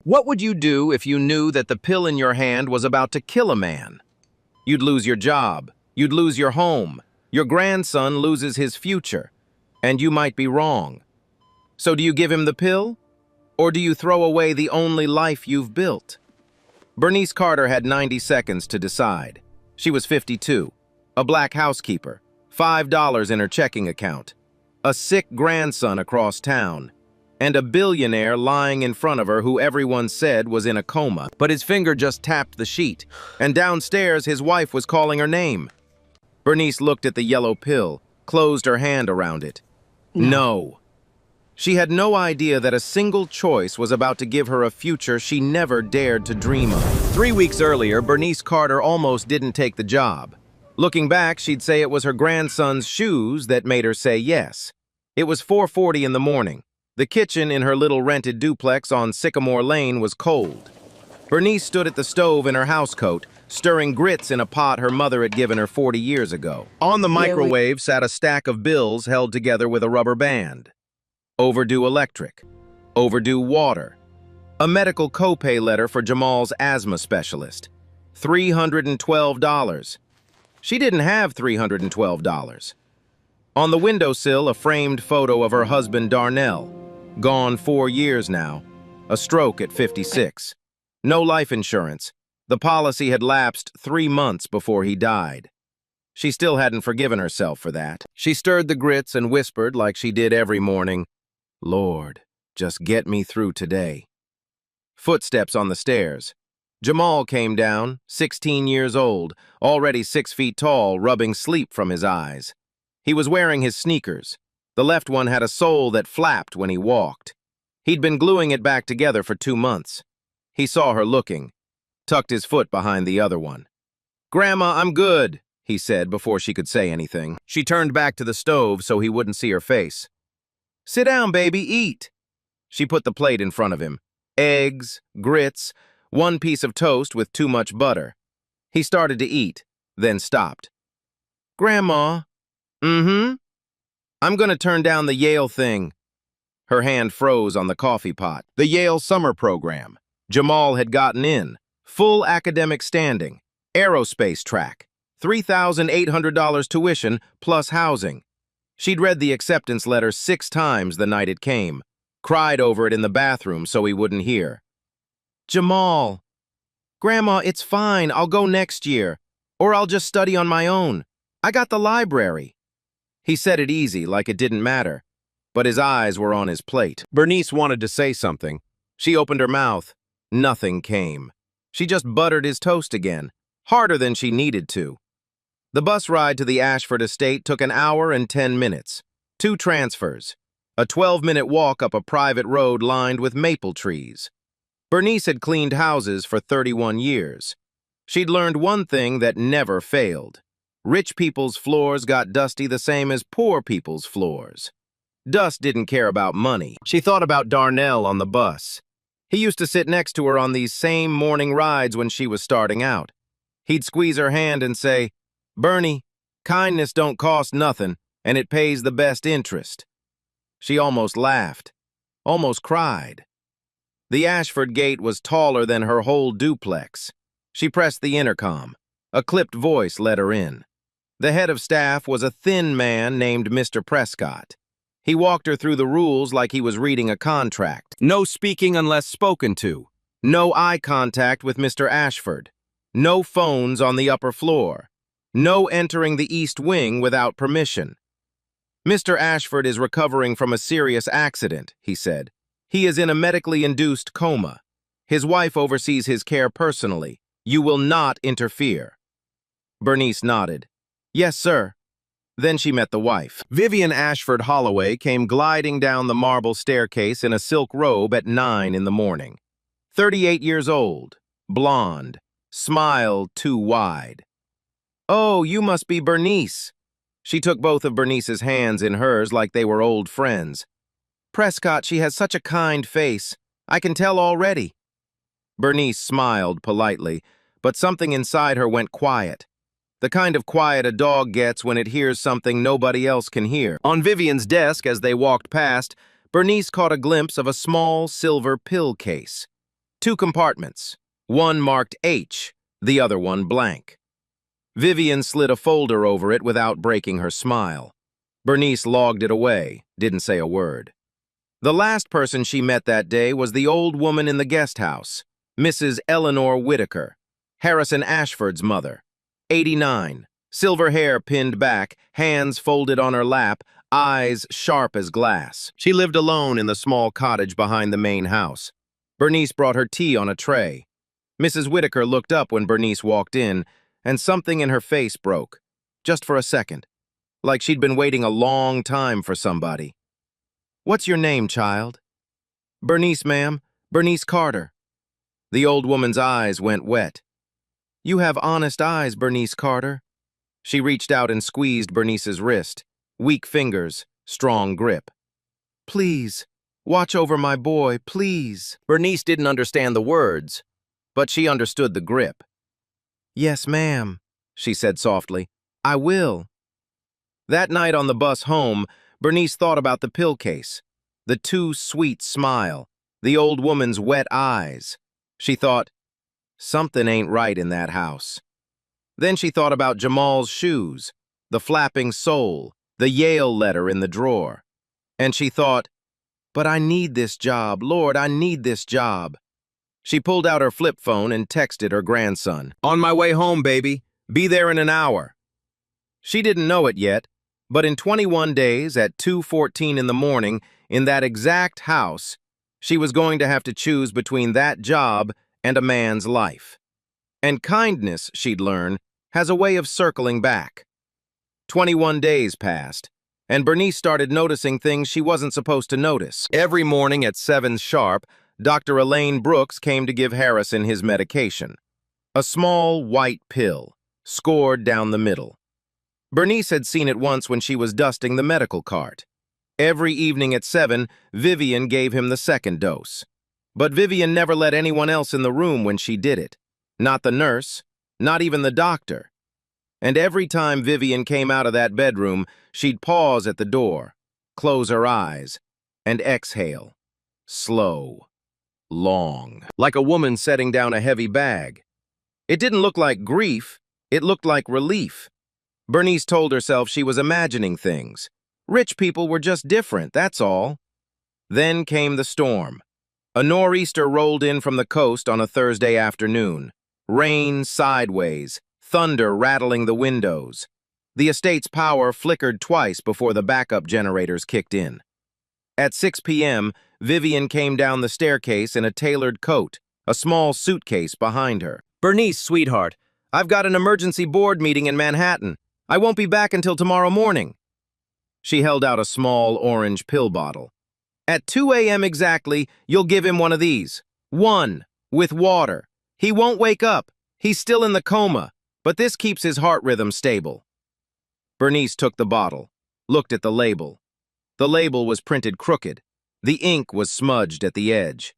What would you do if you knew that the pill in your hand was about to kill a man? You'd lose your job, you'd lose your home, your grandson loses his future, and you might be wrong. So do you give him the pill? Or do you throw away the only life you've built? Bernice Carter had 90 seconds to decide. She was 52, a black housekeeper, $5 in her checking account, a sick grandson across town, and a billionaire lying in front of her who everyone said was in a coma, but his finger just tapped the sheet, and downstairs his wife was calling her name. Bernice looked at the yellow pill, closed her hand around it. No. She had no idea that a single choice was about to give her a future she never dared to dream of. 3 weeks earlier, Bernice Carter almost didn't take the job. Looking back, she'd say it was her grandson's shoes that made her say yes. It was 4:40 in the morning. The kitchen in her little rented duplex on Sycamore Lane was cold. Bernice stood at the stove in her housecoat, stirring grits in a pot her mother had given her 40 years ago. On the microwave sat a stack of bills held together with a rubber band. Overdue electric, overdue water, a medical copay letter for Jamal's asthma specialist, $312. She didn't have $312. On the windowsill, a framed photo of her husband Darnell, gone 4 years now, a stroke at 56. No life insurance. The policy had lapsed 3 months before he died. She still hadn't forgiven herself for that. She stirred the grits and whispered like she did every morning, "Lord, just get me through today." Footsteps on the stairs. Jamal came down, 16 years old, already 6 feet tall, rubbing sleep from his eyes. He was wearing his sneakers. The left one had a sole that flapped when he walked. He'd been gluing it back together for 2 months. He saw her looking, tucked his foot behind the other one. "Grandma, I'm good," he said before she could say anything. She turned back to the stove so he wouldn't see her face. "Sit down, baby, eat." She put the plate in front of him. Eggs, grits, 1 piece of toast with too much butter. He started to eat, then stopped. "Grandma." "I'm gonna turn down the Yale thing." Her hand froze on the coffee pot. The Yale summer program. Jamal had gotten in. Full academic standing. Aerospace track. $3,800 tuition plus housing. She'd read the acceptance letter 6 times the night it came. Cried over it in the bathroom so he wouldn't hear. "Jamal." "Grandma, it's fine. I'll go next year. Or I'll just study on my own. I got the library." He said it easy, like it didn't matter, but his eyes were on his plate. Bernice wanted to say something. She opened her mouth. Nothing came. She just buttered his toast again, harder than she needed to. The bus ride to the Ashford estate took 1 hour and 10 minutes. 2 transfers. A 12-minute walk up a private road lined with maple trees. Bernice had cleaned houses for 31 years. She'd learned one thing that never failed. Rich people's floors got dusty the same as poor people's floors. Dust didn't care about money. She thought about Darnell on the bus. He used to sit next to her on these same morning rides when she was starting out. He'd squeeze her hand and say, "Bernie, kindness don't cost nothing, and it pays the best interest." She almost laughed, almost cried. The Ashford gate was taller than her whole duplex. She pressed the intercom. A clipped voice let her in. The head of staff was a thin man named Mr. Prescott. He walked her through the rules like he was reading a contract. No speaking unless spoken to. No eye contact with Mr. Ashford. No phones on the upper floor. No entering the East Wing without permission. "Mr. Ashford is recovering from a serious accident," he said. "He is in a medically induced coma. His wife oversees his care personally. You will not interfere." Bernice nodded. "Yes, sir." Then she met the wife. Vivian Ashford Holloway came gliding down the marble staircase in a silk robe at 9 in the morning. 38 years old, blonde, smile too wide. "Oh, you must be Bernice." She took both of Bernice's hands in hers like they were old friends. "Prescott, she has such a kind face. I can tell already." Bernice smiled politely, but something inside her went quiet. The kind of quiet a dog gets when it hears something nobody else can hear. On Vivian's desk, as they walked past, Bernice caught a glimpse of a small silver pill case. Two compartments, one marked H, the other one blank. Vivian slid a folder over it without breaking her smile. Bernice logged it away, didn't say a word. The last person she met that day was the old woman in the guest house, Mrs. Eleanor Whitaker, Harrison Ashford's mother. 89, silver hair pinned back, hands folded on her lap, eyes sharp as glass. She lived alone in the small cottage behind the main house. Bernice brought her tea on a tray. Mrs. Whitaker looked up when Bernice walked in, and something in her face broke, just for a second, like she'd been waiting a long time for somebody. "What's your name, child?" "Bernice, ma'am. Bernice Carter." The old woman's eyes went wet. "You have honest eyes, Bernice Carter." She reached out and squeezed Bernice's wrist. Weak fingers, strong grip. "Please, watch over my boy, please." Bernice didn't understand the words, but she understood the grip. "Yes, ma'am," she said softly. "I will." That night on the bus home, Bernice thought about the pill case, the too sweet smile, the old woman's wet eyes. She thought, something ain't right in that house. Then she thought about Jamal's shoes, the flapping sole, the Yale letter in the drawer. And she thought, but I need this job, Lord, I need this job. She pulled out her flip phone and texted her grandson, "On my way home, baby. Be there in an hour." She didn't know it yet, but in 21 days at 2:14 in the morning, in that exact house, she was going to have to choose between that job and a man's life. And kindness, she'd learn, has a way of circling back. 21 days passed, and Bernice started noticing things she wasn't supposed to notice. Every morning at 7 sharp, Dr. Elaine Brooks came to give Harrison his medication. A small white pill, scored down the middle. Bernice had seen it once when she was dusting the medical cart. Every evening at 7, Vivian gave him the second dose. But Vivian never let anyone else in the room when she did it. Not the nurse, not even the doctor. And every time Vivian came out of that bedroom, she'd pause at the door, close her eyes, and exhale. Slow. Long. Like a woman setting down a heavy bag. It didn't look like grief, it looked like relief. Bernice told herself she was imagining things. Rich people were just different, that's all. Then came the storm. A nor'easter rolled in from the coast on a Thursday afternoon. Rain sideways, thunder rattling the windows. The estate's power flickered twice before the backup generators kicked in. At 6 p.m., Vivian came down the staircase in a tailored coat, a small suitcase behind her. "Bernice, sweetheart, I've got an emergency board meeting in Manhattan. I won't be back until tomorrow morning." She held out a small orange pill bottle. "At 2 a.m. exactly, you'll give him one of these. One, with water. He won't wake up. He's still in the coma, but this keeps his heart rhythm stable." Bernice took the bottle, looked at the label. The label was printed crooked. The ink was smudged at the edge.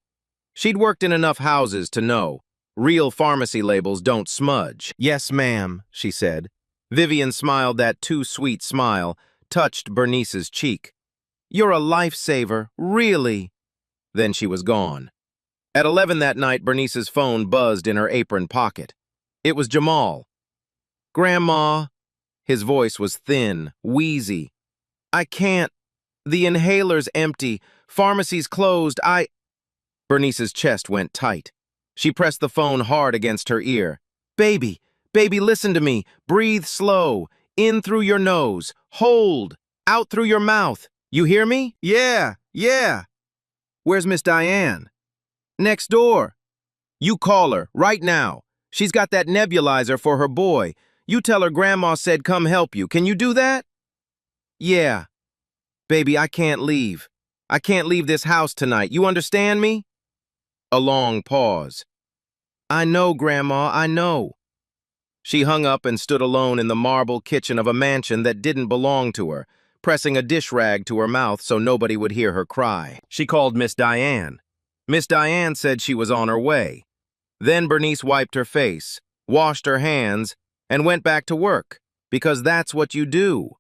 She'd worked in enough houses to know. Real pharmacy labels don't smudge. "Yes, ma'am," she said. Vivian smiled that too sweet smile, touched Bernice's cheek. "You're a lifesaver, really." Then she was gone. At 11 that night, Bernice's phone buzzed in her apron pocket. It was Jamal. "Grandma." His voice was thin, wheezy. "I can't. The inhaler's empty. Pharmacy's closed. Bernice's chest went tight. She pressed the phone hard against her ear. Baby, listen to me. Breathe slow. In through your nose. Hold. Out through your mouth. You hear me?" Yeah. "Where's Miss Diane?" "Next door." "You call her, right now. She's got that nebulizer for her boy. You tell her Grandma said come help you. Can you do that?" "Yeah." "Baby, I can't leave. I can't leave this house tonight. You understand me?" A long pause. "I know, Grandma, I know." She hung up and stood alone in the marble kitchen of a mansion that didn't belong to her, pressing a dish rag to her mouth so nobody would hear her cry. She called Miss Diane. Miss Diane said she was on her way. Then Bernice wiped her face, washed her hands, and went back to work, because that's what you do.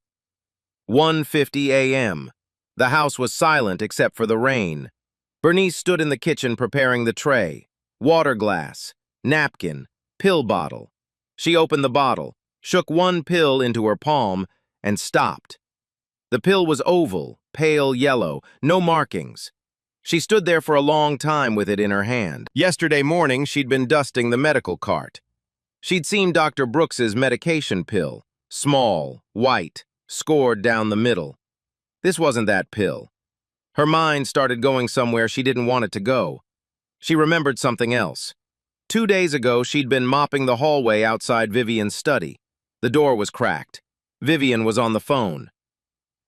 1:50 a.m. The house was silent except for the rain. Bernice stood in the kitchen preparing the tray. water glass, napkin, pill bottle. She opened the bottle, shook one pill into her palm, and stopped. The pill was oval, pale yellow, no markings. She stood there for a long time with it in her hand. Yesterday morning, she'd been dusting the medical cart. She'd seen Dr. Brooks's medication pill, small, white, scored down the middle. This wasn't that pill. Her mind started going somewhere she didn't want it to go. She remembered something else. 2 days ago, she'd been mopping the hallway outside Vivian's study. The door was cracked. Vivian was on the phone.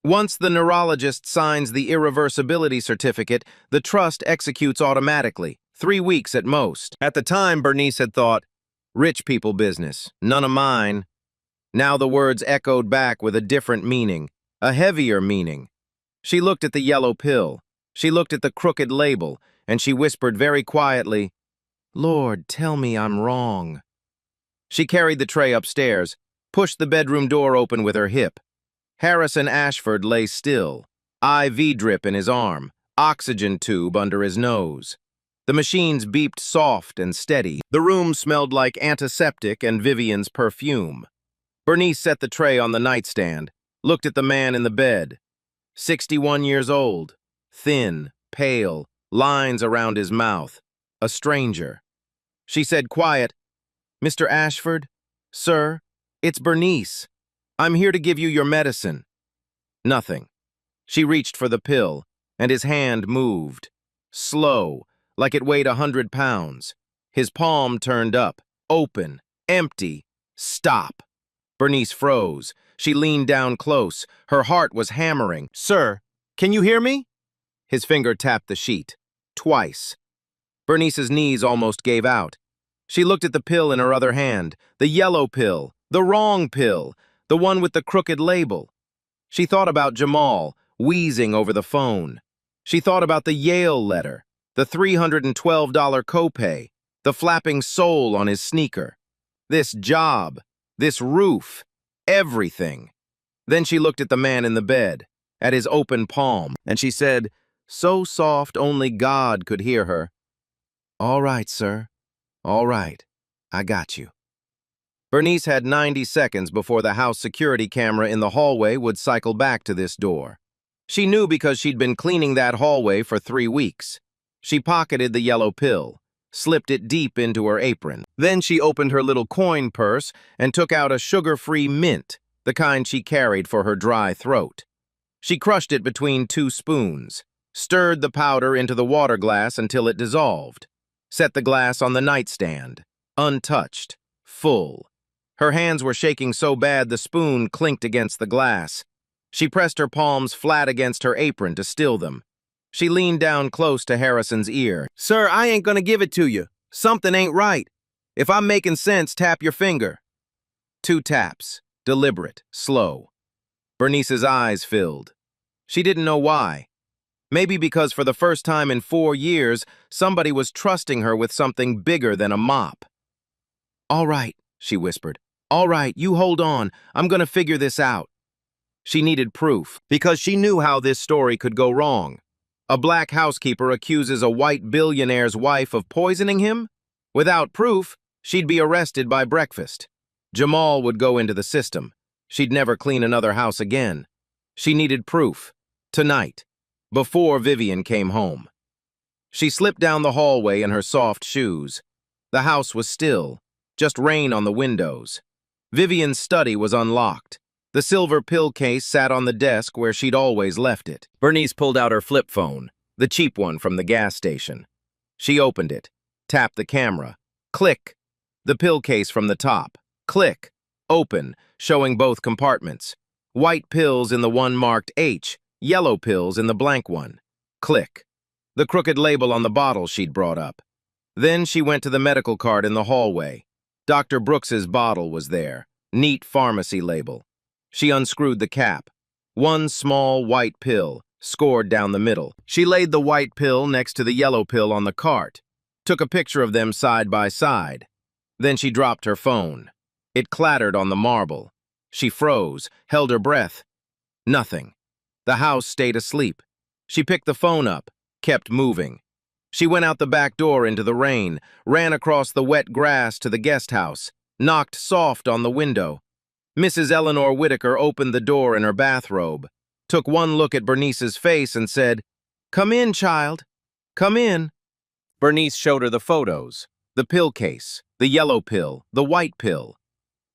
Once the neurologist signs the irreversibility certificate, the trust executes automatically, 3 weeks at most. At the time, Bernice had thought, rich people business, none of mine. Now the words echoed back with a different meaning, a heavier meaning. She looked at the yellow pill. She looked at the crooked label, and she whispered very quietly, "Lord, tell me I'm wrong." She carried the tray upstairs, pushed the bedroom door open with her hip. Harrison Ashford lay still, IV drip in his arm, oxygen tube under his nose. The machines beeped soft and steady. The room smelled like antiseptic and Vivian's perfume. Bernice set the tray on the nightstand, looked at the man in the bed. 61 years old, thin, pale, lines around his mouth, a stranger. She said quiet, "Mr. Ashford, sir, it's Bernice. I'm here to give you your medicine." Nothing. She reached for the pill, and his hand moved. Slow, like it weighed 100 pounds. His palm turned up, open, empty. Stop. Bernice froze. She leaned down close. Her heart was hammering. "Sir, can you hear me?" His finger tapped the sheet. Twice. Bernice's knees almost gave out. She looked at the pill in her other hand, the yellow pill, the wrong pill, the one with the crooked label. She thought about Jamal, wheezing over the phone. She thought about the Yale letter, the $312 copay, the flapping sole on his sneaker. This job, this roof, everything. Then she looked at the man in the bed, at his open palm, and she said, so soft only God could hear her, "All right, sir. All right. I got you." Bernice had 90 seconds before the house security camera in the hallway would cycle back to this door. She knew because she'd been cleaning that hallway for 3 weeks. She pocketed the yellow pill, slipped it deep into her apron. Then she opened her little coin purse and took out a sugar-free mint, the kind she carried for her dry throat. She crushed it between 2 spoons, stirred the powder into the water glass until it dissolved, set the glass on the nightstand, untouched, full. Her hands were shaking so bad the spoon clinked against the glass. She pressed her palms flat against her apron to still them. She leaned down close to Harrison's ear. "Sir, I ain't gonna give it to you. Something ain't right. If I'm making sense, tap your finger." 2 taps, deliberate, slow. Bernice's eyes filled. She didn't know why. Maybe because for the first time in 4 years, somebody was trusting her with something bigger than a mop. "All right," she whispered. "All right, you hold on. I'm gonna figure this out." She needed proof, because she knew how this story could go wrong. A black housekeeper accuses a white billionaire's wife of poisoning him? Without proof, she'd be arrested by breakfast. Jamal would go into the system. She'd never clean another house again. She needed proof. Tonight, before Vivian came home. She slipped down the hallway in her soft shoes. The house was still, just rain on the windows. Vivian's study was unlocked. The silver pill case sat on the desk where she'd always left it. Bernice pulled out her flip phone, the cheap one from the gas station. She opened it, tapped the camera. Click. The pill case from the top. Click. Open, showing both compartments. White pills in the one marked H, yellow pills in the blank one. Click. The crooked label on the bottle she'd brought up. Then she went to the medical cart in the hallway. Dr. Brooks's bottle was there, neat pharmacy label. She unscrewed the cap. One small white pill, scored down the middle. She laid the white pill next to the yellow pill on the cart, took a picture of them side by side. Then she dropped her phone. It clattered on the marble. She froze, held her breath. Nothing. The house stayed asleep. She picked the phone up, kept moving. She went out the back door into the rain, ran across the wet grass to the guest house, knocked soft on the window. Mrs. Eleanor Whitaker opened the door in her bathrobe, took one look at Bernice's face and said, "Come in, child. Come in." Bernice showed her the photos, the pill case, the yellow pill, the white pill.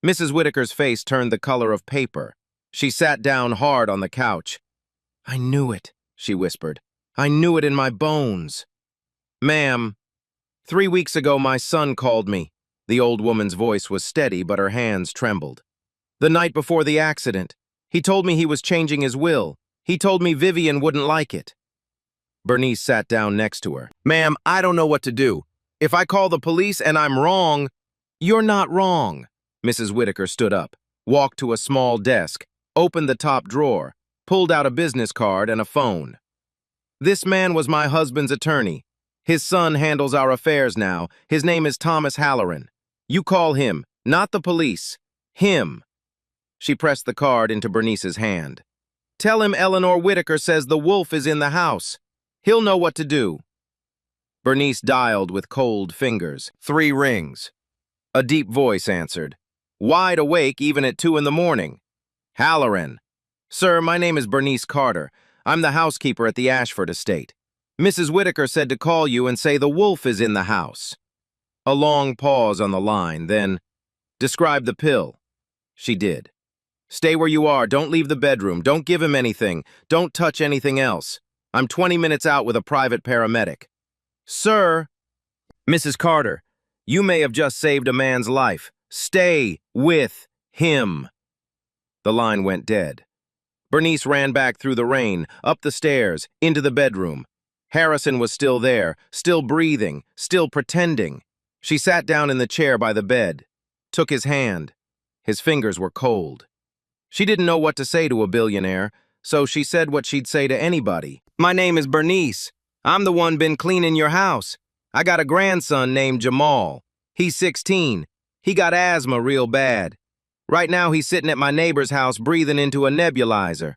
Mrs. Whitaker's face turned the color of paper. She sat down hard on the couch. "I knew it," she whispered. "I knew it in my bones." "Ma'am, 3 weeks ago my son called me." The old woman's voice was steady, but her hands trembled. "The night before the accident. He told me he was changing his will. He told me Vivian wouldn't like it." Bernice sat down next to her. "Ma'am, I don't know what to do. If I call the police and I'm wrong—" "You're not wrong." Mrs. Whitaker stood up, walked to a small desk, opened the top drawer, pulled out a business card and a phone. "This man was my husband's attorney. His son handles our affairs now. His name is Thomas Halloran. You call him, not the police. Him." She pressed the card into Bernice's hand. "Tell him Eleanor Whitaker says the wolf is in the house. He'll know what to do." Bernice dialed with cold fingers. 3 rings. A deep voice answered, wide awake even at 2 in the morning. "Halloran. Sir, my name is Bernice Carter. I'm the housekeeper at the Ashford estate. Mrs. Whitaker said to call you and say the wolf is in the house." A long pause on the line, then, "Describe the pill." She did. "Stay where you are. Don't leave the bedroom. Don't give him anything. Don't touch anything else. I'm 20 minutes out with a private paramedic." "Sir." "Mrs. Carter, you may have just saved a man's life. Stay with him." The line went dead. Bernice ran back through the rain, up the stairs, into the bedroom. Harrison was still there, still breathing, still pretending. She sat down in the chair by the bed, took his hand. His fingers were cold. She didn't know what to say to a billionaire, so she said what she'd say to anybody. "My name is Bernice. I'm the one been cleaning your house. I got a grandson named Jamal. He's 16. He got asthma real bad. Right now he's sitting at my neighbor's house breathing into a nebulizer."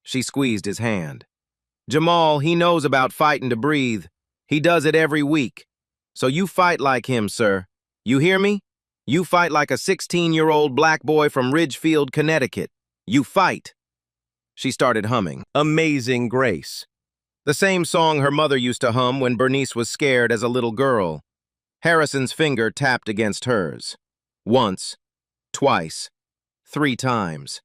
She squeezed his hand. "Jamal, he knows about fighting to breathe. He does it every week. So you fight like him, sir. You hear me? You fight like a 16-year-old black boy from Ridgefield, Connecticut. You fight." She started humming Amazing Grace, the same song her mother used to hum when Bernice was scared as a little girl. Harrison's finger tapped against hers. Once, twice, 3 times.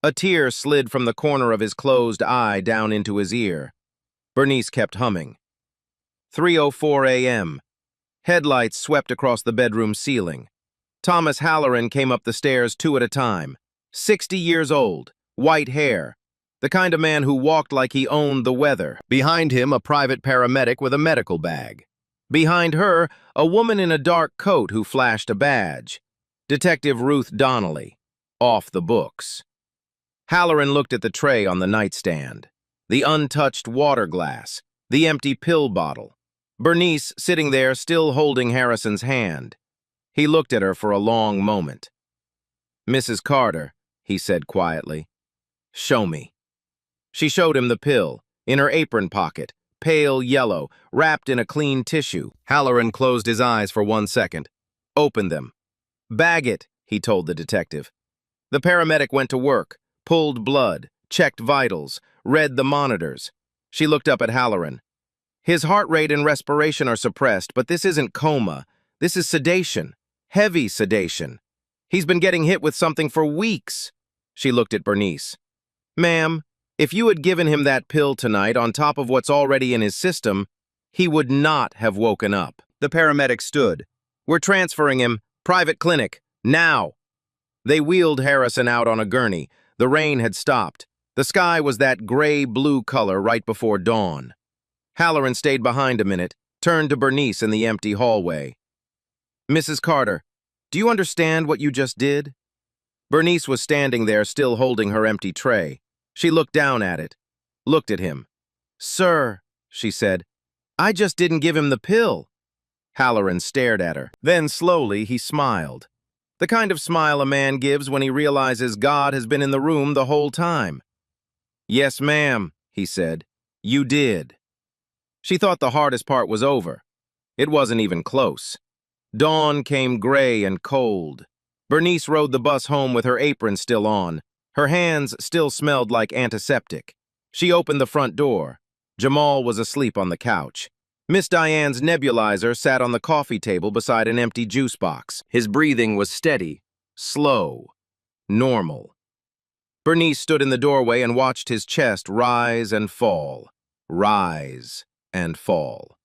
A tear slid from the corner of his closed eye down into his ear. Bernice kept humming. 3:04 a.m. Headlights swept across the bedroom ceiling. Thomas Halloran came up the stairs 2 at a time. 60 years old, white hair, the kind of man who walked like he owned the weather. Behind him, a private paramedic with a medical bag. Behind her, a woman in a dark coat who flashed a badge. Detective Ruth Donnelly. Off the books. Halloran looked at the tray on the nightstand. The untouched water glass. The empty pill bottle. Bernice sitting there still holding Harrison's hand. He looked at her for a long moment. "Mrs. Carter," he said quietly, "show me." She showed him the pill, in her apron pocket, pale yellow, wrapped in a clean tissue. Halloran closed his eyes for 1 second. "Open them." "Bag it," he told the detective. The paramedic went to work, pulled blood, checked vitals, read the monitors. She looked up at Halloran. "His heart rate and respiration are suppressed, but this isn't coma. This is sedation. Heavy sedation. He's been getting hit with something for weeks." She looked at Bernice. "Ma'am, if you had given him that pill tonight on top of what's already in his system, he would not have woken up." The paramedic stood. "We're transferring him. Private clinic. Now." They wheeled Harrison out on a gurney. The rain had stopped. The sky was that gray-blue color right before dawn. Halloran stayed behind a minute, turned to Bernice in the empty hallway. "Mrs. Carter, do you understand what you just did?" Bernice was standing there still holding her empty tray. She looked down at it, looked at him. "Sir," she said, "I just didn't give him the pill." Halloran stared at her. Then slowly he smiled. The kind of smile a man gives when he realizes God has been in the room the whole time. "Yes, ma'am," he said. "You did." She thought the hardest part was over. It wasn't even close. Dawn came gray and cold. Bernice rode the bus home with her apron still on. Her hands still smelled like antiseptic. She opened the front door. Jamal was asleep on the couch. Miss Diane's nebulizer sat on the coffee table beside an empty juice box. His breathing was steady, slow, normal. Bernice stood in the doorway and watched his chest rise and fall, rise and fall.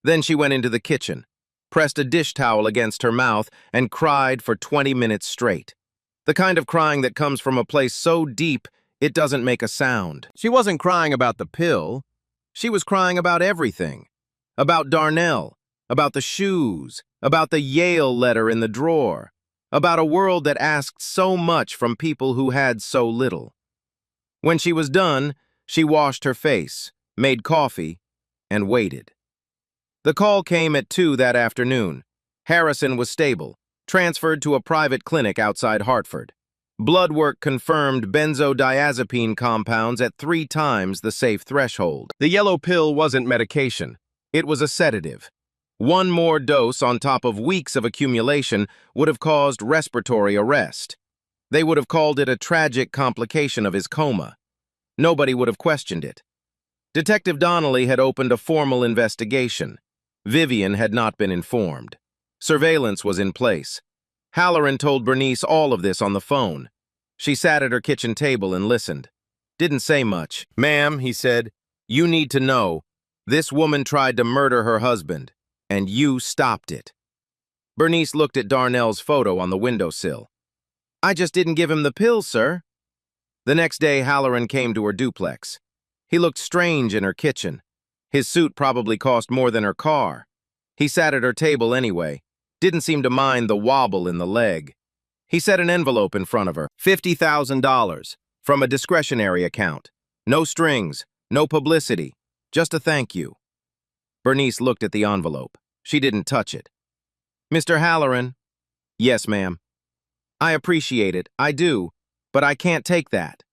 Then she went into the kitchen, pressed a dish towel against her mouth, and cried for 20 minutes straight. The kind of crying that comes from a place so deep it doesn't make a sound. She wasn't crying about the pill. She was crying about everything. About Darnell, about the shoes, about the Yale letter in the drawer, about a world that asked so much from people who had so little. When she was done, she washed her face, made coffee, and waited. The call came at 2 that afternoon. Harrison was stable, transferred to a private clinic outside Hartford. Blood work confirmed benzodiazepine compounds at 3 times the safe threshold. The yellow pill wasn't medication. It was a sedative. One more dose on top of weeks of accumulation would have caused respiratory arrest. They would have called it a tragic complication of his coma. Nobody would have questioned it. Detective Donnelly had opened a formal investigation. Vivian had not been informed. Surveillance was in place. Halloran told Bernice all of this on the phone. She sat at her kitchen table and listened. Didn't say much. "Ma'am," he said, "you need to know. This woman tried to murder her husband, and you stopped it." Bernice looked at Darnell's photo on the windowsill. "I just didn't give him the pill, sir." The next day, Halloran came to her duplex. He looked strange in her kitchen. His suit probably cost more than her car. He sat at her table anyway, didn't seem to mind the wobble in the leg. He set an envelope in front of her. $50,000 from a discretionary account. No strings, no publicity, just a thank you. Bernice looked at the envelope. She didn't touch it. "Mr. Halloran?" "Yes, ma'am." "I appreciate it, I do, but I can't take that."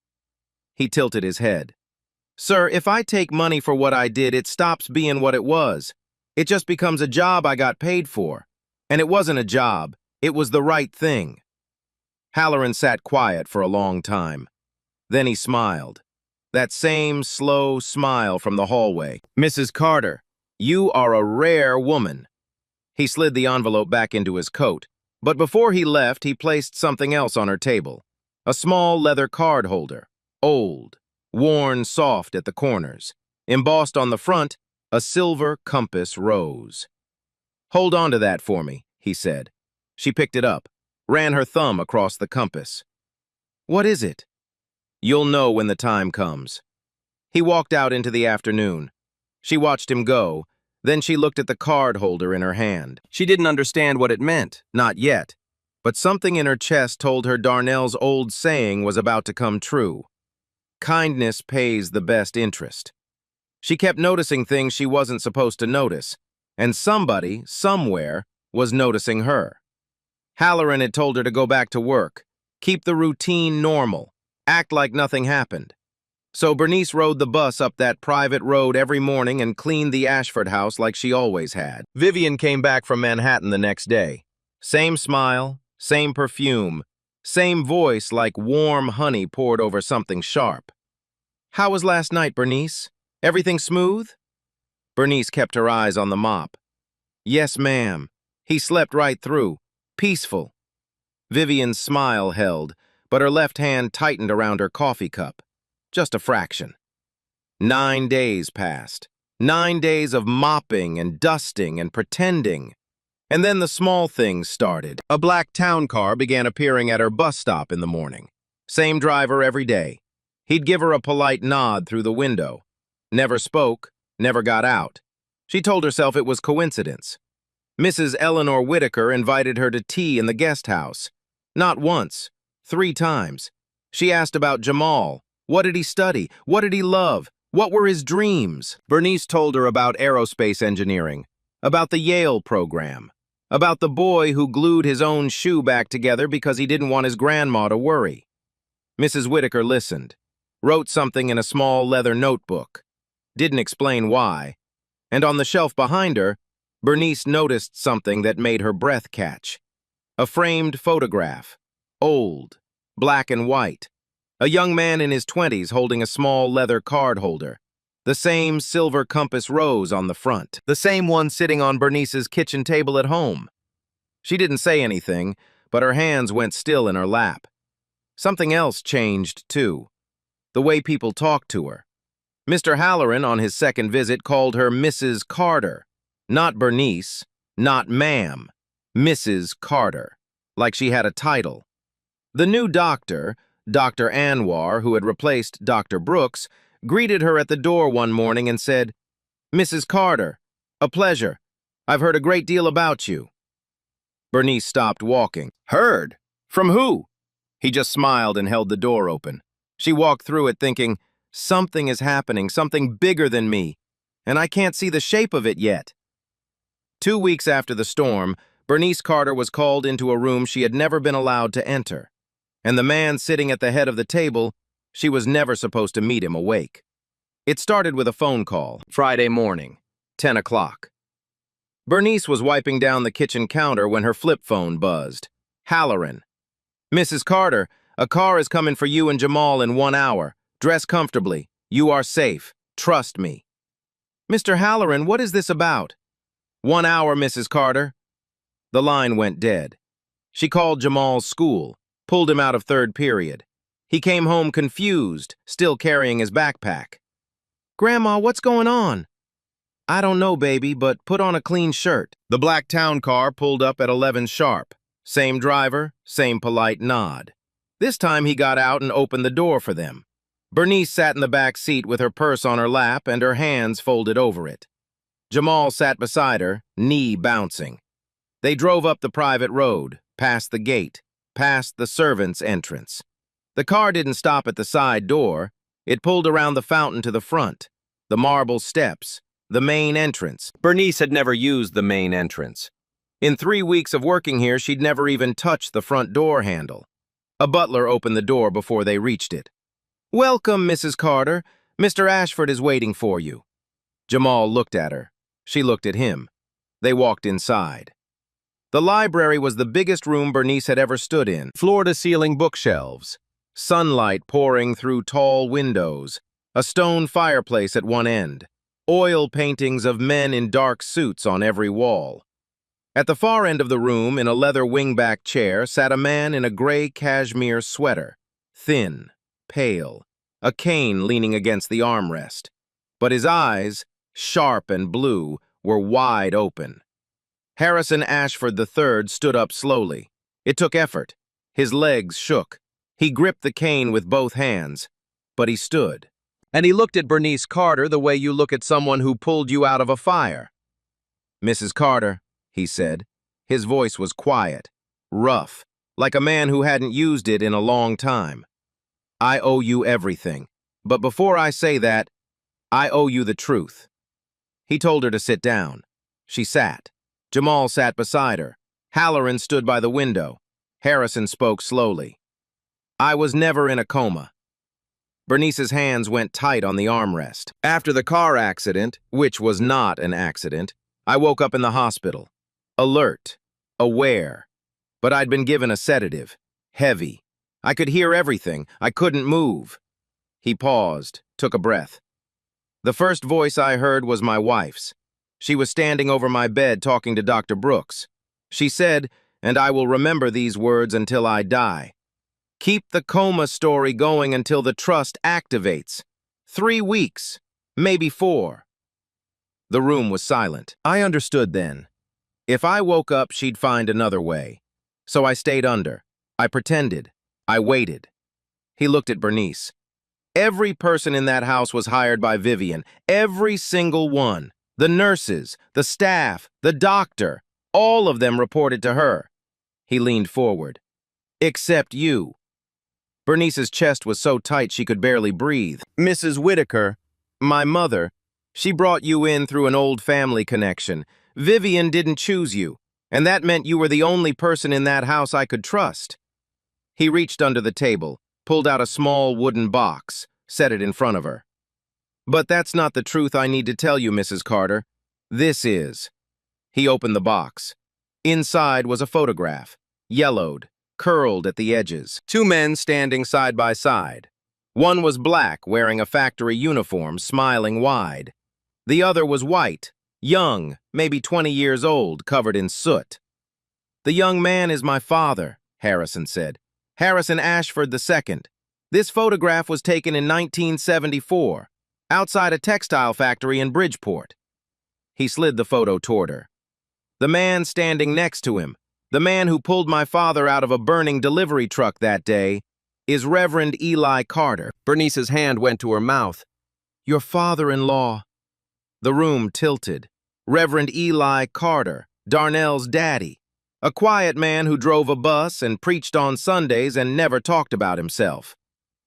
He tilted his head. "Sir, if I take money for what I did, it stops being what it was. It just becomes a job I got paid for. And it wasn't a job, it was the right thing." Halloran sat quiet for a long time. Then he smiled. That same slow smile from the hallway. "Mrs. Carter, you are a rare woman." He slid the envelope back into his coat, but before he left, he placed something else on her table. A small leather card holder, old, worn soft at the corners. Embossed on the front, a silver compass rose. "Hold on to that for me," he said. She picked it up, ran her thumb across the compass. "What is it?" "You'll know when the time comes." He walked out into the afternoon. She watched him go, then she looked at the card holder in her hand. She didn't understand what it meant, not yet, but something in her chest told her Darnell's old saying was about to come true. Kindness pays the best interest. She kept noticing things she wasn't supposed to notice, and somebody, somewhere, was noticing her. Halloran had told her to go back to work, keep the routine normal, act like nothing happened. So Bernice rode the bus up that private road every morning and cleaned the Ashford house like she always had. Vivian came back from Manhattan the next day. Same smile, same perfume, same voice like warm honey poured over something sharp. "How was last night, Bernice? Everything smooth?" Bernice kept her eyes on the mop. "Yes, ma'am. He slept right through. Peaceful." Vivian's smile held, but her left hand tightened around her coffee cup. Just a fraction. 9 days passed. 9 days of mopping and dusting and pretending. And then the small things started. A black town car began appearing at her bus stop in the morning. Same driver every day. He'd give her a polite nod through the window. Never spoke, never got out. She told herself it was coincidence. Mrs. Eleanor Whitaker invited her to tea in the guest house. Not once, 3 times. She asked about Jamal. What did he study? What did he love? What were his dreams? Bernice told her about aerospace engineering, about the Yale program, about the boy who glued his own shoe back together because he didn't want his grandma to worry. Mrs. Whitaker listened, wrote something in a small leather notebook. Didn't explain why. And on the shelf behind her, Bernice noticed something that made her breath catch. A framed photograph. Old. Black and white. A young man in his 20s holding a small leather card holder. The same silver compass rose on the front. The same one sitting on Bernice's kitchen table at home. She didn't say anything, but her hands went still in her lap. Something else changed, too. The way people talked to her. Mr. Halloran, on his second visit, called her Mrs. Carter. Not Bernice, not ma'am. Mrs. Carter. Like she had a title. The new doctor, Dr. Anwar, who had replaced Dr. Brooks, greeted her at the door one morning and said, "Mrs. Carter, a pleasure. I've heard a great deal about you." Bernice stopped walking. Heard? From who? He just smiled and held the door open. She walked through it thinking, something is happening, something bigger than me, and I can't see the shape of it yet. 2 weeks after the storm, Bernice Carter was called into a room she had never been allowed to enter. And the man sitting at the head of the table, she was never supposed to meet him awake. It started with a phone call. Friday morning, 10 o'clock. Bernice was wiping down the kitchen counter when her flip phone buzzed. Halloran. "Mrs. Carter, a car is coming for you and Jamal in 1 hour. Dress comfortably. You are safe. Trust me." "Mr. Halloran, what is this about?" "1 hour, Mrs. Carter." The line went dead. She called Jamal's school, pulled him out of third period. He came home confused, still carrying his backpack. "Grandma, what's going on?" "I don't know, baby, but put on a clean shirt." The black town car pulled up at 11 sharp. Same driver, same polite nod. This time he got out and opened the door for them. Bernice sat in the back seat with her purse on her lap and her hands folded over it. Jamal sat beside her, knee bouncing. They drove up the private road, past the gate, past the servants' entrance. The car didn't stop at the side door. It pulled around the fountain to the front, the marble steps, the main entrance. Bernice had never used the main entrance. In 3 weeks of working here, she'd never even touched the front door handle. A butler opened the door before they reached it. "Welcome, Mrs. Carter. Mr. Ashford is waiting for you." Jamal looked at her. She looked at him. They walked inside. The library was the biggest room Bernice had ever stood in. Floor-to-ceiling bookshelves. Sunlight pouring through tall windows. A stone fireplace at one end. Oil paintings of men in dark suits on every wall. At the far end of the room, in a leather wingback chair, sat a man in a gray cashmere sweater. Thin, pale, a cane leaning against the armrest. But his eyes, sharp and blue, were wide open. Harrison Ashford III stood up slowly. It took effort. His legs shook. He gripped the cane with both hands, but he stood. And he looked at Bernice Carter the way you look at someone who pulled you out of a fire. "Mrs. Carter," he said. His voice was quiet, rough, like a man who hadn't used it in a long time. "I owe you everything. But before I say that, I owe you the truth." He told her to sit down. She sat. Jamal sat beside her. Halloran stood by the window. Harrison spoke slowly. "I was never in a coma." Bernice's hands went tight on the armrest. "After the car accident, which was not an accident, I woke up in the hospital. Alert, aware. But I'd been given a sedative. Heavy. I could hear everything. I couldn't move." He paused, took a breath. "The first voice I heard was my wife's. She was standing over my bed talking to Dr. Brooks. She said, and I will remember these words until I die, 'Keep the coma story going until the trust activates. 3 weeks, maybe 4. The room was silent. I understood then. If I woke up, she'd find another way. So I stayed under. I pretended. I waited. He looked at Bernice. Every person in that house was hired by Vivian. Every single one. The nurses, the staff, the doctor. All of them reported to her. He leaned forward. Except you. Bernice's chest was so tight she could barely breathe. Mrs. Whitaker, my mother, she brought you in through an old family connection. Vivian didn't choose you, and that meant you were the only person in that house I could trust. He reached under the table, pulled out a small wooden box, set it in front of her. But that's not the truth I need to tell you, Mrs. Carter. This is. He opened the box. Inside was a photograph, yellowed, curled at the edges. Two men standing side by side. One was black, wearing a factory uniform, smiling wide. The other was white, young, maybe 20 years old, covered in soot. "The young man is my father," Harrison said. "Harrison Ashford II. This photograph was taken in 1974, outside a textile factory in Bridgeport." He slid the photo toward her. "The man standing next to him, the man who pulled my father out of a burning delivery truck that day, is Reverend Eli Carter." Bernice's hand went to her mouth. "Your father-in-law." The room tilted. Reverend Eli Carter, Darnell's daddy. A quiet man who drove a bus and preached on Sundays and never talked about himself.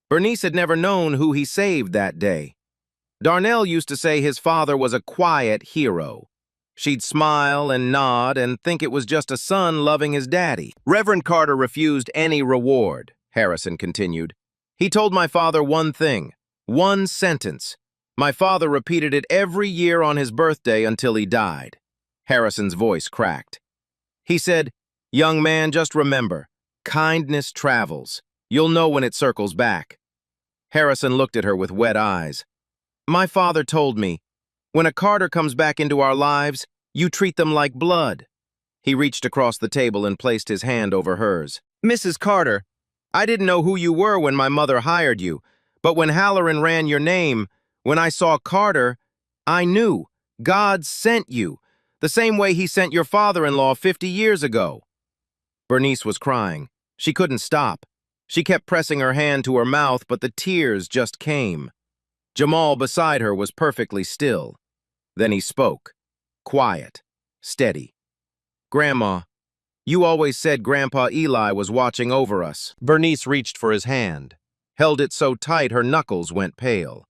Bernice had never known who he saved that day. Darnell used to say his father was a quiet hero. She'd smile and nod and think it was just a son loving his daddy. "Reverend Carter refused any reward," Harrison continued. "He told my father one thing, one sentence. My father repeated it every year on his birthday until he died." Harrison's voice cracked. He said, "Young man, just remember, kindness travels. You'll know when it circles back." Harrison looked at her with wet eyes. "My father told me, when a Carter comes back into our lives, you treat them like blood." He reached across the table and placed his hand over hers. "Mrs. Carter, I didn't know who you were when my mother hired you, but when Halloran ran your name, when I saw Carter, I knew God sent you, the same way he sent your father-in-law 50 years ago." Bernice was crying. She couldn't stop. She kept pressing her hand to her mouth, but the tears just came. Jamal beside her was perfectly still. Then he spoke, quiet, steady. "Grandma, you always said Grandpa Eli was watching over us." Bernice reached for his hand, held it so tight her knuckles went pale.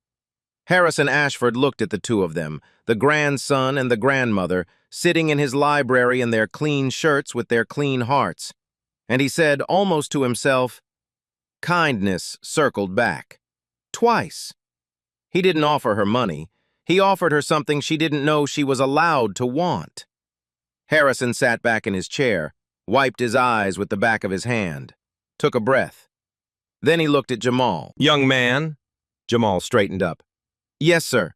Harrison Ashford looked at the two of them, the grandson and the grandmother, sitting in his library in their clean shirts with their clean hearts. And he said, almost to himself, kindness circled back. Twice. He didn't offer her money. He offered her something she didn't know she was allowed to want. Harrison sat back in his chair, wiped his eyes with the back of his hand, took a breath. Then he looked at Jamal. "Young man." Jamal straightened up. "Yes, sir.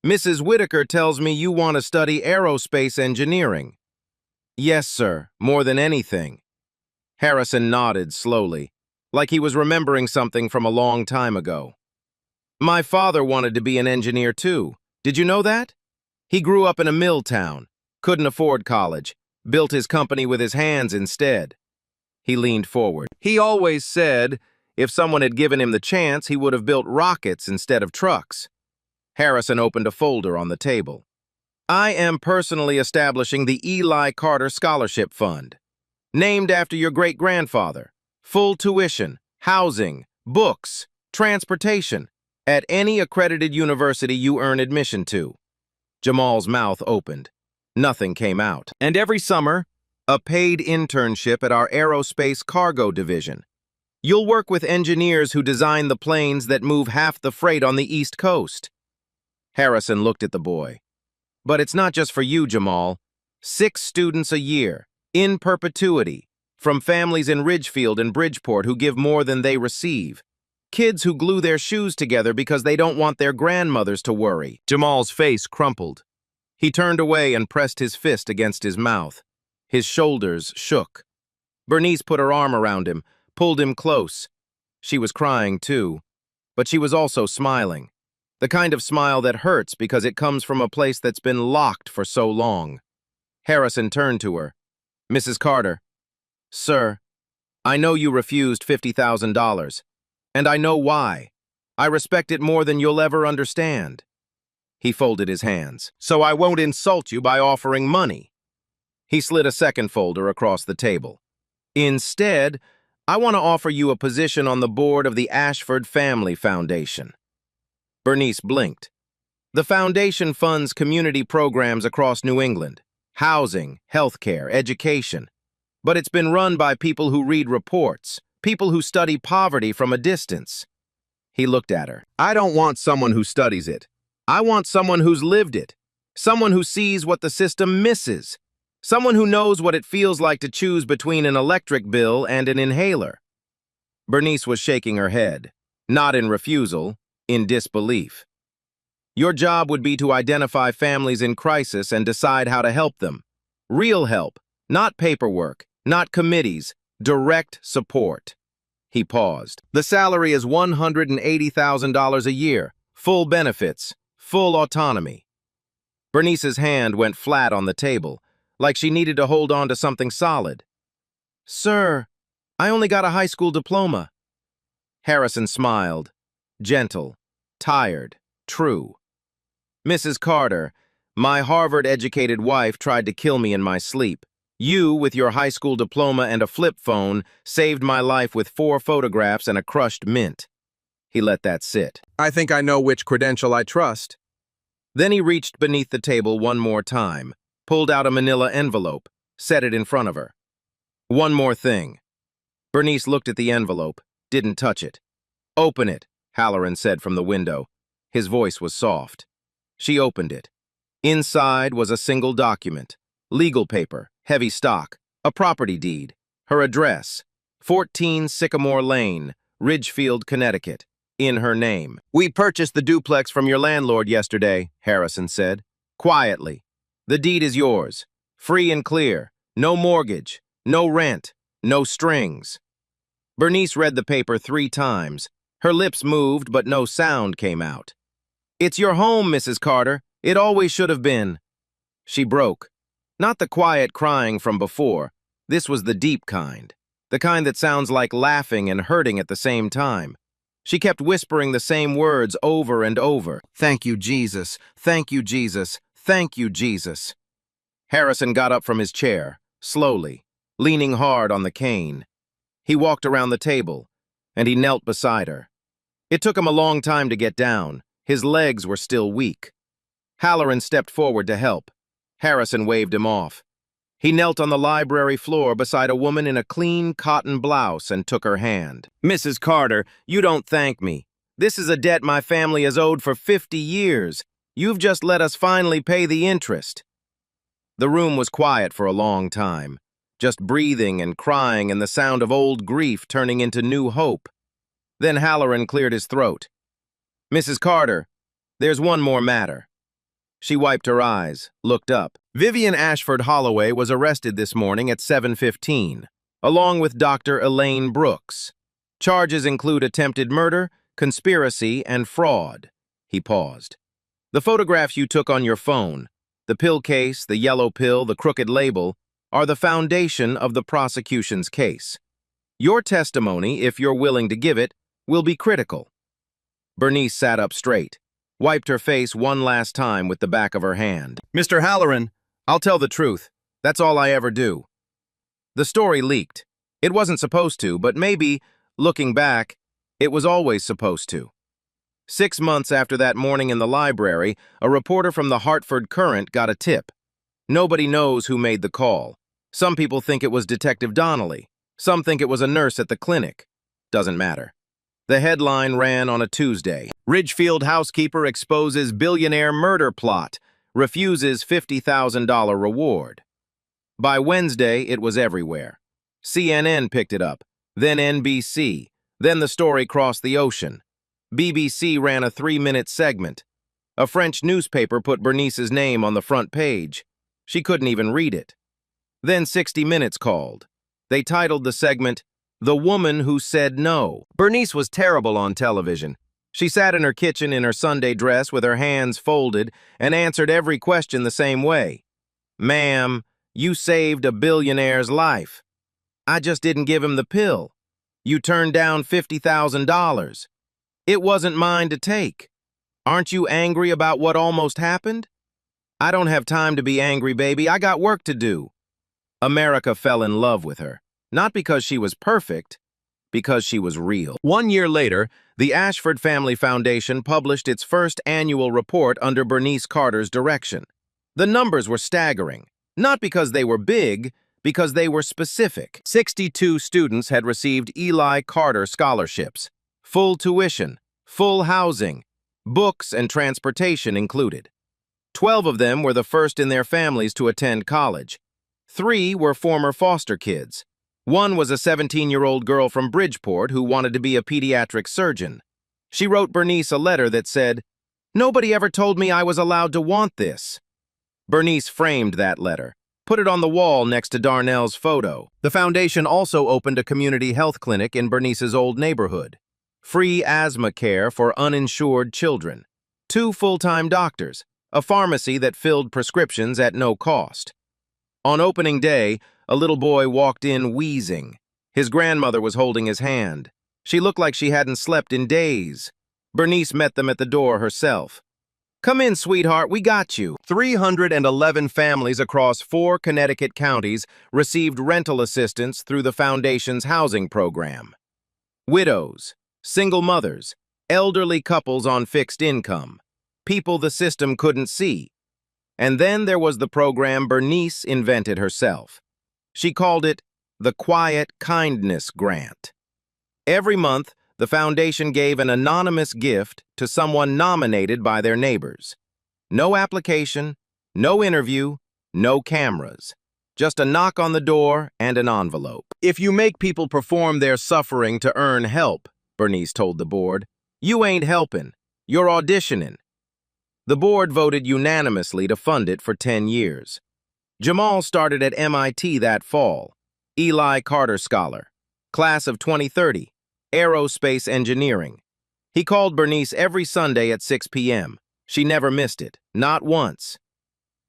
Mrs. Whitaker tells me you want to study aerospace engineering." "Yes, sir, more than anything." Harrison nodded slowly, like he was remembering something from a long time ago. "My father wanted to be an engineer too. Did you know that? He grew up in a mill town, couldn't afford college, built his company with his hands instead." He leaned forward. "He always said if someone had given him the chance, he would have built rockets instead of trucks." Harrison opened a folder on the table. "I am personally establishing the Eli Carter Scholarship Fund, named after your great-grandfather. Full tuition, housing, books, transportation, at any accredited university you earn admission to." Jamal's mouth opened. Nothing came out. "And every summer, a paid internship at our aerospace cargo division. You'll work with engineers who design the planes that move half the freight on the East Coast." Harrison looked at the boy. "But it's not just for you, Jamal. 6 students a year, in perpetuity, from families in Ridgefield and Bridgeport who give more than they receive. Kids who glue their shoes together because they don't want their grandmothers to worry." Jamal's face crumpled. He turned away and pressed his fist against his mouth. His shoulders shook. Bernice put her arm around him, pulled him close. She was crying too, but she was also smiling. The kind of smile that hurts because it comes from a place that's been locked for so long. Harrison turned to her. "Mrs. Carter." "Sir, I know you refused $50,000, and I know why. I respect it more than you'll ever understand." He folded his hands. "So I won't insult you by offering money." He slid a second folder across the table. "Instead, I want to offer you a position on the board of the Ashford Family Foundation." Bernice blinked. The foundation funds community programs across New England, housing, healthcare, education. But it's been run by people who read reports, people who study poverty from a distance. He looked at her. "I don't want someone who studies it. I want someone who's lived it. Someone who sees what the system misses. Someone who knows what it feels like to choose between an electric bill and an inhaler. Bernice was shaking her head, not in refusal, in disbelief. Your job would be to identify families in crisis and decide how to help them. Real help, not paperwork, not committees, direct support. He paused. The salary is $180,000 a year, full benefits, full autonomy. Bernice's hand went flat on the table, like she needed to hold on to something solid. Sir, I only got a high school diploma. Harrison smiled, gentle, tired, true. Mrs. Carter, my Harvard-educated wife tried to kill me in my sleep. You, with your high school diploma and a flip phone, saved my life with 4 photographs and a crushed mint. He let that sit. I think I know which credential I trust. Then he reached beneath the table one more time, pulled out a manila envelope, set it in front of her. One more thing. Bernice looked at the envelope, didn't touch it. Open it, Halloran said from the window. His voice was soft. She opened it. Inside was a single document. Legal paper, heavy stock, a property deed, her address, 14 Sycamore Lane, Ridgefield, Connecticut, in her name. We purchased the duplex from your landlord yesterday, Harrison said, quietly. The deed is yours, free and clear, no mortgage, no rent, no strings. Bernice read the paper 3 times. Her lips moved, but no sound came out. It's your home, Mrs. Carter. It always should have been. She broke. Not the quiet crying from before. This was the deep kind. The kind that sounds like laughing and hurting at the same time. She kept whispering the same words over and over. Thank you, Jesus. Thank you, Jesus. Thank you, Jesus. Harrison got up from his chair, slowly, leaning hard on the cane. He walked around the table, and he knelt beside her. It took him a long time to get down. His legs were still weak. Halloran stepped forward to help. Harrison waved him off. He knelt on the library floor beside a woman in a clean cotton blouse and took her hand. Mrs. Carter, you don't thank me. This is a debt my family has owed for 50 years. You've just let us finally pay the interest. The room was quiet for a long time, just breathing and crying and the sound of old grief turning into new hope. Then Halloran cleared his throat. Mrs. Carter, there's one more matter. She wiped her eyes, looked up. Vivian Ashford Holloway was arrested this morning at 7:15, along with Dr. Elaine Brooks. Charges include attempted murder, conspiracy, and fraud. He paused. The photographs you took on your phone, the pill case, the yellow pill, the crooked label, are the foundation of the prosecution's case. Your testimony, if you're willing to give it, will be critical. Bernice sat up straight, wiped her face one last time with the back of her hand. Mr. Halloran, I'll tell the truth. That's all I ever do. The story leaked. It wasn't supposed to, but maybe, looking back, it was always supposed to. 6 months after that morning in the library, a reporter from the Hartford Courant got a tip. Nobody knows who made the call. Some people think it was Detective Donnelly. Some think it was a nurse at the clinic. Doesn't matter. The headline ran on a Tuesday. Ridgefield housekeeper exposes billionaire murder plot, refuses $50,000 reward. By Wednesday, it was everywhere. CNN picked it up, then NBC, then the story crossed the ocean. BBC ran a 3-minute segment. A French newspaper put Bernice's name on the front page. She couldn't even read it. Then 60 Minutes called. They titled the segment, The Woman Who Said No. Bernice was terrible on television. She sat in her kitchen in her Sunday dress with her hands folded and answered every question the same way. Ma'am, you saved a billionaire's life. I just didn't give him the pill. You turned down $50,000. It wasn't mine to take. Aren't you angry about what almost happened? I don't have time to be angry, baby. I got work to do. America fell in love with her, not because she was perfect, because she was real. 1 year later, the Ashford Family Foundation published its first annual report under Bernice Carter's direction. The numbers were staggering, not because they were big, because they were specific. 62 students had received Eli Carter scholarships, full tuition, full housing, books and transportation included. 12 of them were the first in their families to attend college. 3 were former foster kids. One was a 17-year-old girl from Bridgeport who wanted to be a pediatric surgeon. She wrote Bernice a letter that said, "Nobody ever told me I was allowed to want this." Bernice framed that letter, put it on the wall next to Darnell's photo. The foundation also opened a community health clinic in Bernice's old neighborhood. Free asthma care for uninsured children. 2 full-time doctors. A pharmacy that filled prescriptions at no cost. On opening day, a little boy walked in wheezing. His grandmother was holding his hand. She looked like she hadn't slept in days. Bernice met them at the door herself. "Come in, sweetheart, we got you." 311 families across 4 Connecticut counties received rental assistance through the foundation's housing program. Widows, single mothers, elderly couples on fixed income, people the system couldn't see. And then there was the program Bernice invented herself. She called it the Quiet Kindness Grant. Every month, the foundation gave an anonymous gift to someone nominated by their neighbors. No application, no interview, no cameras. Just a knock on the door and an envelope. "If you make people perform their suffering to earn help," Bernice told the board, "you ain't helping, you're auditioning." The board voted unanimously to fund it for 10 years. Jamal started at MIT that fall. Eli Carter Scholar. Class of 2030. Aerospace Engineering. He called Bernice every Sunday at 6 p.m. She never missed it, not once.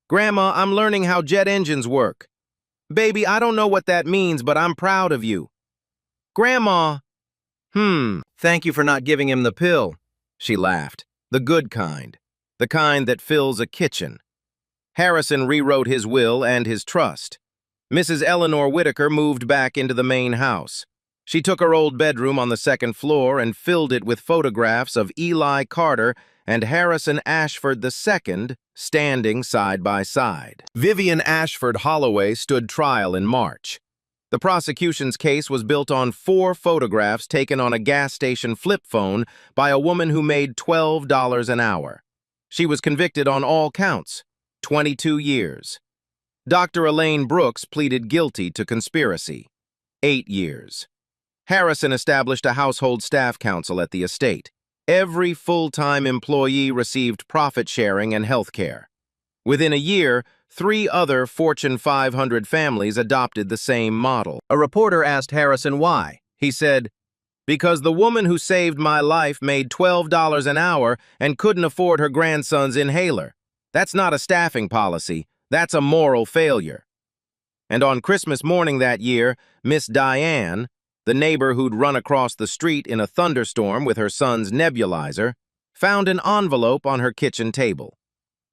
"Grandma, I'm learning how jet engines work." "Baby, I don't know what that means, but I'm proud of you." "Grandma." Thank you for not giving him the pill." She laughed. "The good kind. The kind that fills a kitchen." Harrison rewrote his will and his trust. Mrs. Eleanor Whitaker moved back into the main house. She took her old bedroom on the 2nd floor and filled it with photographs of Eli Carter and Harrison Ashford II standing side by side. Vivian Ashford Holloway stood trial in March. The prosecution's case was built on 4 photographs taken on a gas station flip phone by a woman who made $12 an hour. She was convicted on all counts, 22 years. Dr. Elaine Brooks pleaded guilty to conspiracy, 8 years. Harrison established a household staff council at the estate. Every full-time employee received profit sharing and health care. Within a year, 3 other Fortune 500 families adopted the same model. A reporter asked Harrison why. He said, "Because the woman who saved my life made $12 an hour and couldn't afford her grandson's inhaler. That's not a staffing policy, that's a moral failure." And on Christmas morning that year, Miss Diane, the neighbor who'd run across the street in a thunderstorm with her son's nebulizer, found an envelope on her kitchen table.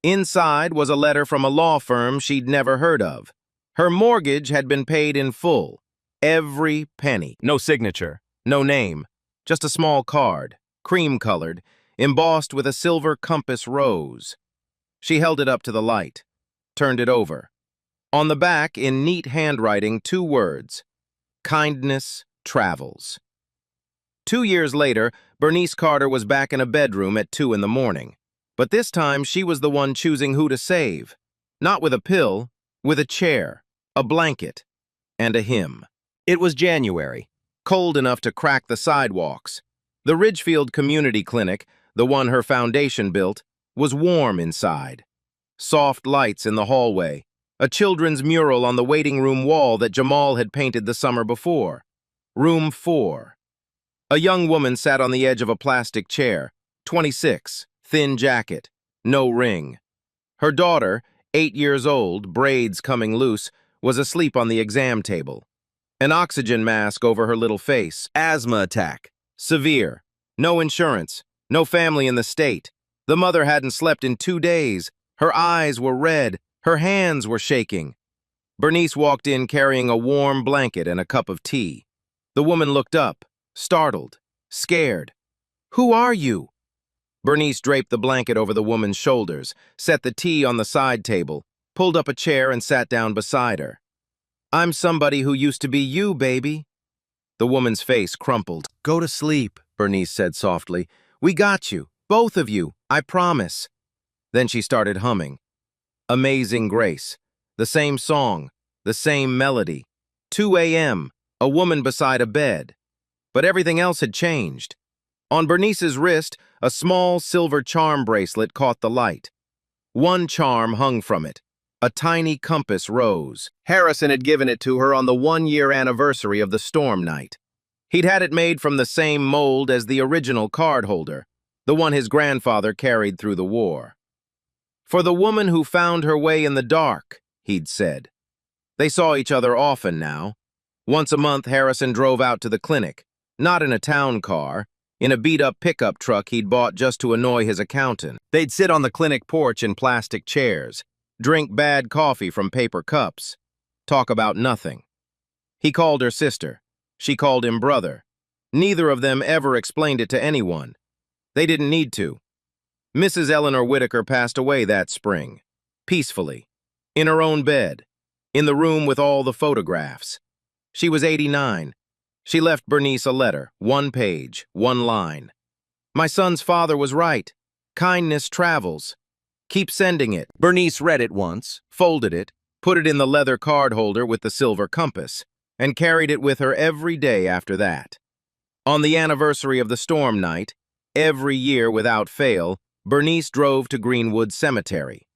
Inside was a letter from a law firm she'd never heard of. Her mortgage had been paid in full, every penny. No signature, no name, just a small card, cream-colored, embossed with a silver compass rose. She held it up to the light, turned it over. On the back, in neat handwriting, 2 words: kindness travels. 2 years later, Bernice Carter was back in a bedroom at 2 in the morning. But this time, she was the one choosing who to save. Not with a pill, with a chair, a blanket, and a hymn. It was January, cold enough to crack the sidewalks. The Ridgefield Community Clinic, the one her foundation built, was warm inside. Soft lights in the hallway, a children's mural on the waiting room wall that Jamal had painted the summer before. Room 4. A young woman sat on the edge of a plastic chair, 26, thin jacket, no ring. Her daughter, 8 years old, braids coming loose, was asleep on the exam table. An oxygen mask over her little face. Asthma attack. Severe. No insurance. No family in the state. The mother hadn't slept in 2 days. Her eyes were red. Her hands were shaking. Bernice walked in carrying a warm blanket and a cup of tea. The woman looked up, startled, scared. "Who are you?" Bernice draped the blanket over the woman's shoulders, set the tea on the side table, pulled up a chair and sat down beside her. "I'm somebody who used to be you, baby." The woman's face crumpled. "Go to sleep," Bernice said softly. "We got you, both of you, I promise." Then she started humming. Amazing Grace. The same song, the same melody. 2 a.m., a woman beside a bed. But everything else had changed. On Bernice's wrist, a small silver charm bracelet caught the light. One charm hung from it. A tiny compass rose. Harrison had given it to her on the 1-year anniversary of the storm night. He'd had it made from the same mold as the original card holder, the one his grandfather carried through the war. For the woman who found her way in the dark, he'd said. They saw each other often now. Once a month, Harrison drove out to the clinic, not in a town car, in a beat-up pickup truck he'd bought just to annoy his accountant. They'd sit on the clinic porch in plastic chairs, drink bad coffee from paper cups, talk about nothing. He called her sister. She called him brother. Neither of them ever explained it to anyone. They didn't need to. Mrs. Eleanor Whitaker passed away that spring, peacefully, in her own bed, in the room with all the photographs. She was 89. She left Bernice a letter, 1 page, 1 line. My son's father was right. Kindness travels. Keep sending it. Bernice read it once, folded it, put it in the leather card holder with the silver compass, and carried it with her every day after that. On the anniversary of the storm night, every year without fail, Bernice drove to Greenwood Cemetery.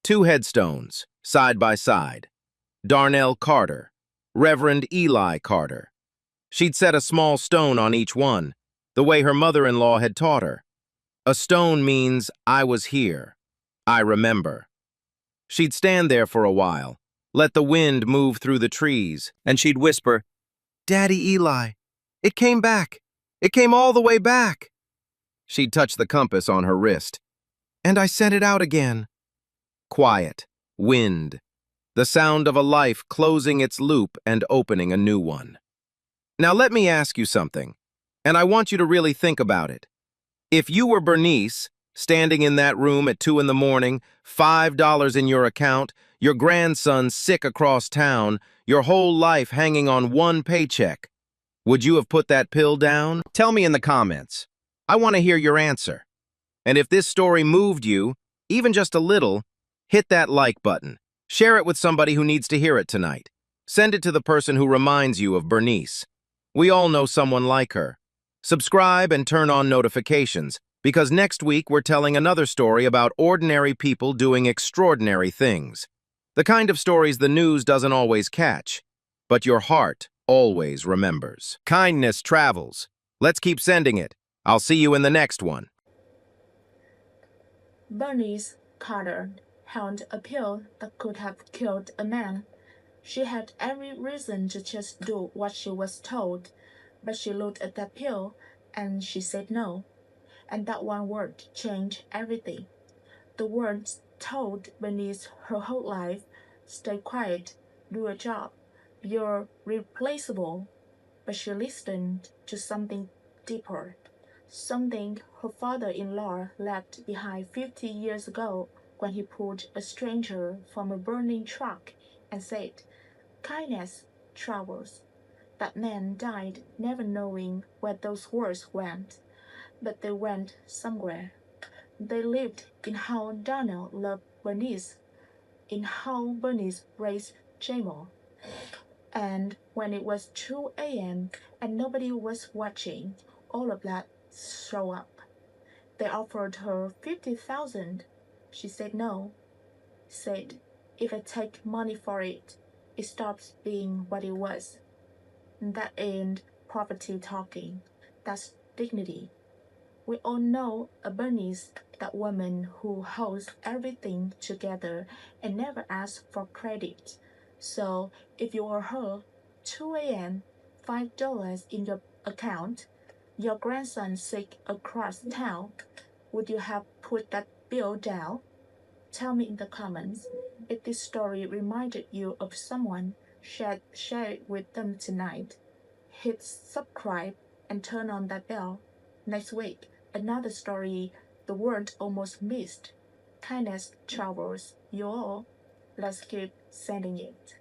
2 headstones, side by side. Darnell Carter, Reverend Eli Carter. She'd set a small stone on each one, the way her mother-in-law had taught her. A stone means, I was here. I remember. She'd stand there for a while, let the wind move through the trees, and she'd whisper, Daddy Eli, it came back. It came all the way back. She'd touch the compass on her wrist. And I sent it out again. Quiet, wind, the sound of a life closing its loop and opening a new one. Now let me ask you something, and I want you to really think about it. If you were Bernice, standing in that room at 2 in the morning, $5 in your account, your grandson sick across town, your whole life hanging on 1 paycheck, would you have put that pill down? Tell me in the comments. I want to hear your answer. And if this story moved you, even just a little, hit that like button. Share it with somebody who needs to hear it tonight. Send it to the person who reminds you of Bernice. We all know someone like her. Subscribe and turn on notifications, because next week we're telling another story about ordinary people doing extraordinary things. The kind of stories the news doesn't always catch, but your heart always remembers. Kindness travels. Let's keep sending it. I'll see you in the next one. Bernice Carter held a pill that could have killed a man. She had every reason to just do what she was told, but she looked at that pill and she said no. And that one word changed everything. The words told Bernice her whole life, stay quiet, do a job, you're replaceable. But she listened to something deeper, something her father-in-law left behind 50 years ago when he pulled a stranger from a burning truck and said, kindness travels. That man died never knowing where those words went, but they went somewhere. They lived in how Daniel loved Bernice, in how Bernice raised Jamal. And when it was 2 a.m. and nobody was watching, all of that showed up. They offered her 50,000. She said no. Said, if I take money for it, it stops being what it was. That ain't poverty talking. That's dignity. We all know a Bernice, that woman who holds everything together and never asks for credit. So if you were her, 2 a.m., $5 in your account, your grandson sick across town, would you have put that bill down? Tell me in the comments. If this story reminded you of someone, share it with them tonight. Hit subscribe and turn on that bell. Next week, another story the world almost missed. Kindness travels. You all, let's keep sending it.